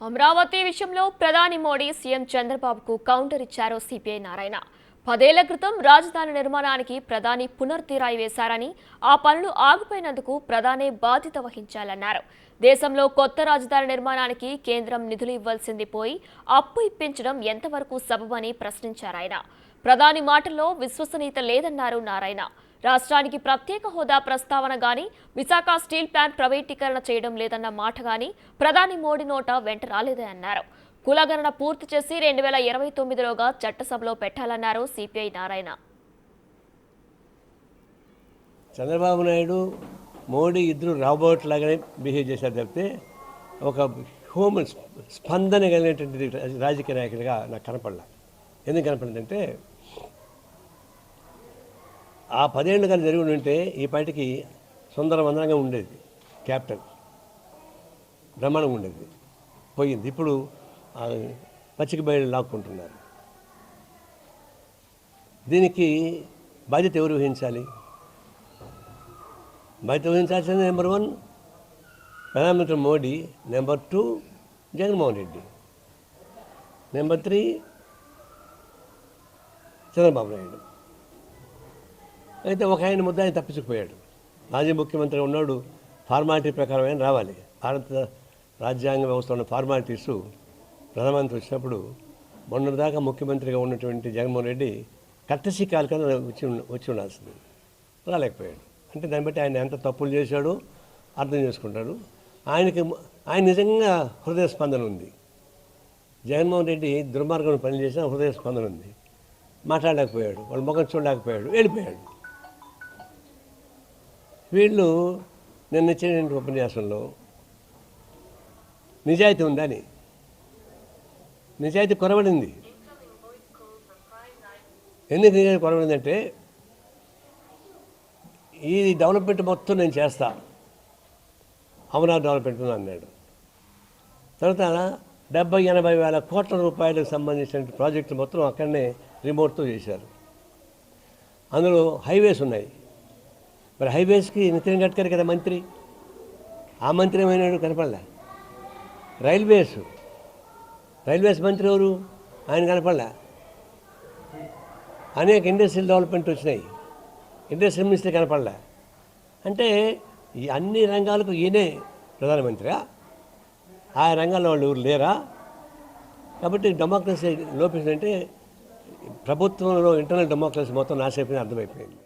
అమరావతి విషయంలో ప్రధాని మోడీ సీఎం చంద్రబాబుకు కౌంటర్ ఇచ్చారు సిపిఐ నారాయణ. 10 ఏళ్ల క్రితం రాజధాని నిర్మాణానికి ప్రధాని పునర్తిరాయి వేశారని, ఆ పనులు ఆగిపోయినందుకు ప్రధానే బాధ్యత వహించాలన్నారు. దేశంలో కొత్త రాజధాని నిర్మాణానికి కేంద్రం నిధులు ఇవ్వాల్సింది పోయి అప్పు ఇప్పించడం ఎంతవరకు సబబని ప్రశ్నించారాయన. ప్రధాని మాటల్లో విశ్వసనీయత లేదన్నారు నారాయణ. రాష్ట్రానికి ప్రత్యేక హోదా ప్రస్తావన గాని, విశాఖ స్టీల్ ప్లాంట్ ప్రైవేటీకరణ చేయడం లేదన్న మాట గాని ప్రధాని మోడీ నోట వెంట రాలేదని అన్నారు. కులగణన పూర్తి చేసి 2029లోగా చట్టసభలో పెట్టాలన్నారు సిపిఐ నారాయణ. చంద్రబాబు నాయుడు మోడీ ఇద్దరు రాబోట్ లాగానే బిహేవ్ చేశారు తప్పితే ఒక హ్యూమన్ స్పందన కలిగినటువంటి రాజకీయ నాయకుడిగా నాకు కనపడలా. ఎందుకు కనపడిందంటే ఆ 10 ఏళ్ళు కానీ జరిగి ఉంటే ఈ పాటికి సుందరవందనంగా ఉండేది, క్యాపిటల్ బ్రహ్మాండంగా ఉండేది, పోయింది. ఇప్పుడు పచ్చిక బయలు లాక్కుంటున్నారు. దీనికి బాధ్యత ఎవరు వహించాలి? బాధ్యత వహించాల్సింది నెంబర్ 1 ప్రధానమంత్రి మోడీ, నెంబర్ 2 జగన్మోహన్ రెడ్డి, నెంబర్ 3 చంద్రబాబు నాయుడు. అయితే ఒక ఆయన ముద్దాయి తప్పించుకుపోయాడు. మాజీ ముఖ్యమంత్రి ఉన్నాడు, ఫార్మాలిటీ ప్రకారం ఆయన రావాలి. భారత రాజ్యాంగ వ్యవస్థలో ఉన్న ఫార్మాలిటీస్ ప్రధానమంత్రి వచ్చినప్పుడు మొన్నటిదాకా ముఖ్యమంత్రిగా ఉన్నటువంటి జగన్మోహన్ రెడ్డి కట్టసి కాలకన్నా వచ్చి ఉండాల్సింది, రాలేకపోయాడు. అంటే దాన్ని బట్టి ఆయన ఎంత తప్పులు చేశాడో అర్థం చేసుకుంటాడు. ఆయన నిజంగా హృదయ స్పందన ఉంది. జగన్మోహన్ రెడ్డి దుర్మార్గం పనిచేసిన హృదయ స్పందన ఉంది. మాట్లాడలేకపోయాడు, వాళ్ళ ముఖం చూడలేకపోయాడు, వెళ్ళిపోయాడు. వీళ్ళు నిన్న ఇచ్చిన ఉపన్యాసంలో నిజాయితీ ఉందని, నిజాయితీ కొరబడింది. ఎందుకు నిజాయితీ కొరబడిందంటే ఈ డెవలప్మెంట్ మొత్తం నేను చేస్తా, అమరావతి డెవలప్మెంట్ అన్నాడు. తర్వాత 70-80 వేల కోట్ల రూపాయలకు సంబంధించిన ప్రాజెక్టులు మొత్తం అక్కడనే రిమోట్తో చేశారు. అందులో హైవేస్ ఉన్నాయి. మరి హైవేస్కి నితిన్ గడ్కరీ కదా మంత్రి, ఆ మంత్రి ఏమైనాడు కనపడలే. రైల్వేస్ మంత్రి ఎవరు? ఆయన కనపడలే. అనేక ఇండస్ట్రియల్ డెవలప్మెంట్ వచ్చినాయి, ఇండస్ట్రియల్ మినిస్టర్ కనపడలే. అంటే ఈ అన్ని రంగాలకు ఈయనే ప్రధానమంత్రిగా, ఆ రంగాల్లో వాళ్ళు ఎవరు లేరా? కాబట్టి డెమోక్రసీ లోపించిందంటే ప్రభుత్వంలో ఇంటర్నల్ డెమోక్రసీ మొత్తం నాశైపోయింది, అర్థమైపోయింది.